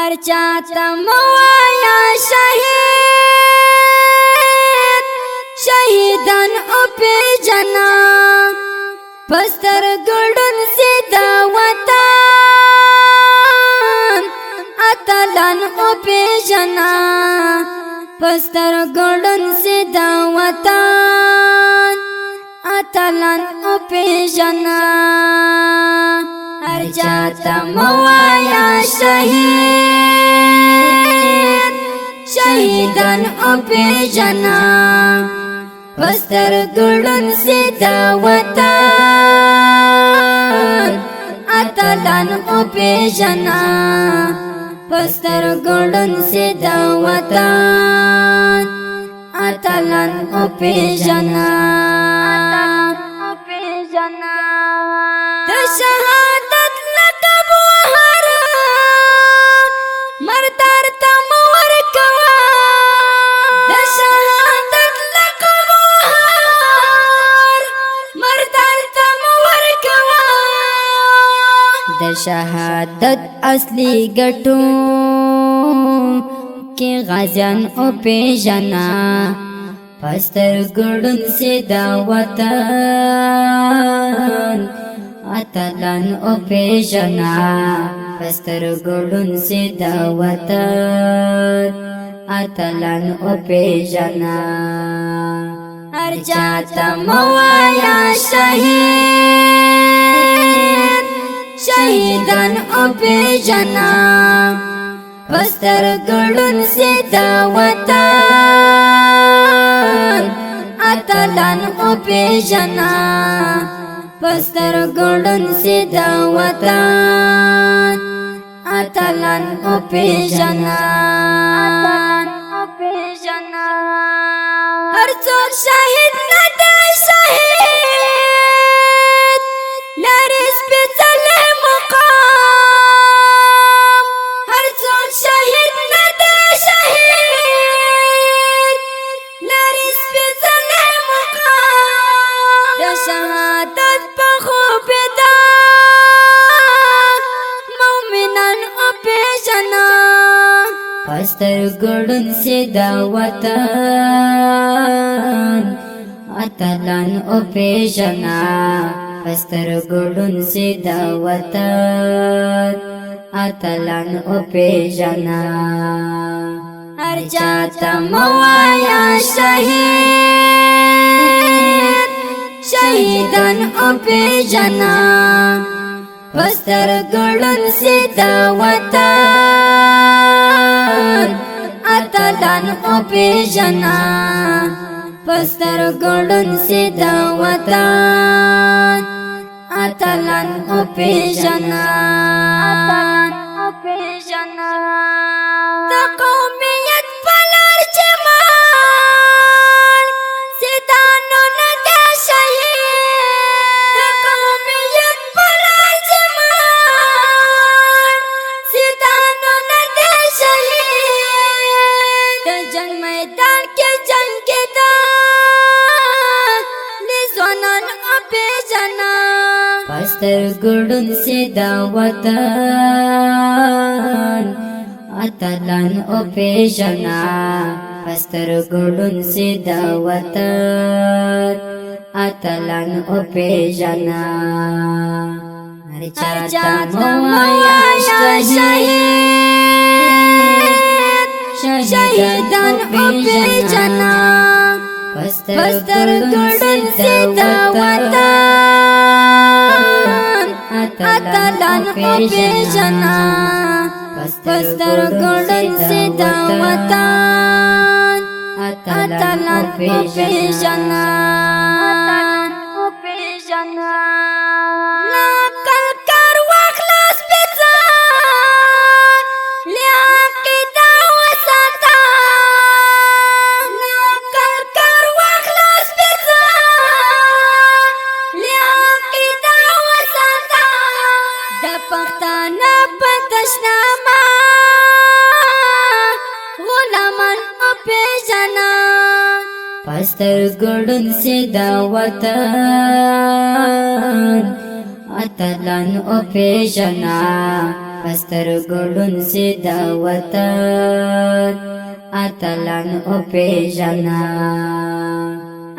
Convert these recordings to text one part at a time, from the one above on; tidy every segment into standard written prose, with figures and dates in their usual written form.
هر چاته موایا شهید شهیدان او پی جنا پستر گلون سیدا وطن اتلان او پی جنا پستر گلون سیدا وطن اتلان او پی جنا هر چاته موایا شهید شهیدان او پی جنا پستر گلون سیدا وطن اتلان او پی جنا پستر گلون سیدا وطن اتلان او پی جنا شهادت لقب وهرا مردار تمور کوا د شهادت لقب وهر مردار تمور کوا د شهادت اصلي ګټو کې غازیان او پیژنا پستر ګړون سیدا وطن اتلان او پیژنا پستر ګړون سیدا وطن اتلان او پیژنا هر چاته موایا شهید شهیدان او پیژنا پستر ګړون سیدا وطن اتلان او پیژنا پستر گلون سیدا وطن اتلان او پیژنا هر څوک شهید نه دی شهید لري سپېڅلی مقام هر څوک شهید نه دی شهید لري سپېڅلی مقام د شهادت په خوب دا مومنان او پیژنا پستر ګړون سیدا وطن اتلان او پیژنا پستر ګړون سیدا وطن اتلان او پیژنا هر چاته موایا شهید شهیدان او پیژنا پستر گلون سیدا وطن اتلان او پیژنا پستر گلون سیدا وطن اتلان او پیژنا د قومیت پلار چمان سیدانو نه دی شهید د قومیت پلار چمان سیدانو نه دی شهید د جنگ میدان کې جنګېدا د ځوانانو او پیژنا پستر ګړون سیدا وطن اتلان او پیژنا پستر ګړون سیدا وطن اتلان او پیژنا هر چاته موایا شهید شهیدان او پیژنا پستر ګړون سیدا وطن اتلان او پیژنا پستر ګړون سیدا وطن اتلان او پیژنا نقل کر واخلاص پیڅان لیاقتا وساتا نقل کر واخلاص پیڅان لیاقتا وساتا د پښتانه پتشنامه غلامان او پیژنا پستر ګړون سیدا وطن اتلان او پیژنا پستر ګړون سي دا وطن اتلان او پیژنا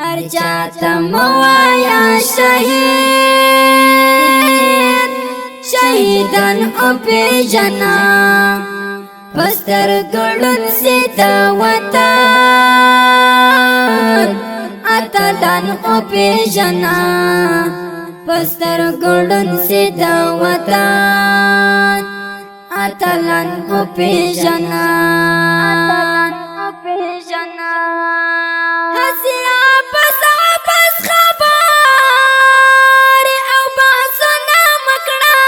هر چاته موایا شهید شهیدان او پیژنا پستر ګړون سي دا وطن اتلان او پیژنا پستر ګړون سي دا وطن اتلان او پیژنا حسیا پس خبر او باسنا مکړه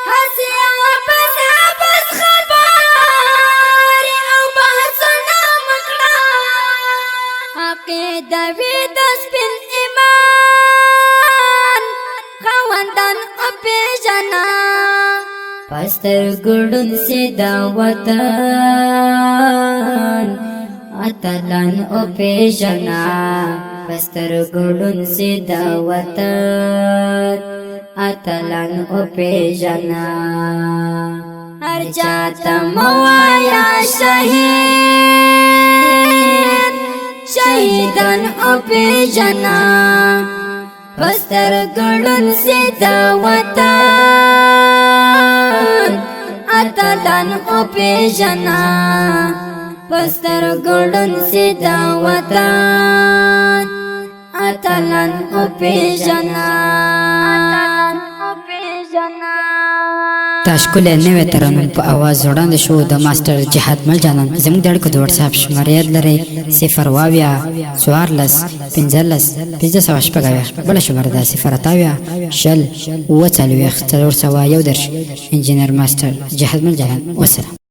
حسیا پس خبر او باسنا مکړه عقیده وی د سپین ایمان خوندان او پیژنا پستر ګړون سي دا وطن اتلان او پیژنا پستر ګړون سي دا وطن اتلان او پیژنا هر چاته موایا شهید شهیدان او پیژنا پستر ګړون سي دا وطن اتلان او پیژنا پستر ګړون سي دا وطن اتلان او پیژنا تاشکل نوې ترانو په आवाज وړاندې شو د ماستر جهاد مل جانان زموږ د اړیکو د واتس اپ شماره یاد لرئ 0 واویا 14 15 15 بل شماره ده 0 تاویا شل و 40 401 انجینر ماستر جهاد مل جانان والسلام